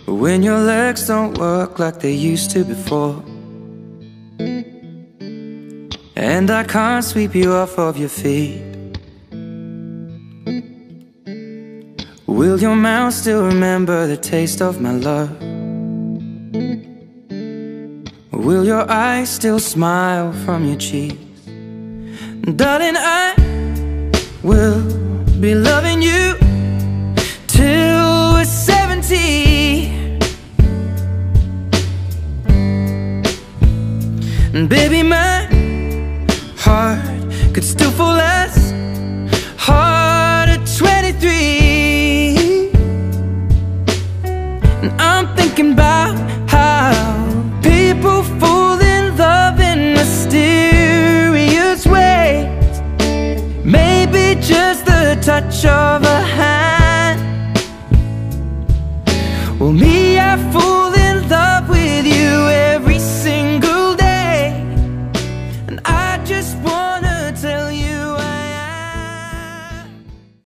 when your legs don't work like they used to before, and I can't sweep you off of your feet. Will your mouth still remember the taste of my love? Will your eyes still smile from your cheeks? Darling, I will be loving you till we're 70. And baby, my heart could still fall as hard at 23. And I'm thinking about how people fall in love in mysterious ways. Maybe just the touch of a hand. Well, me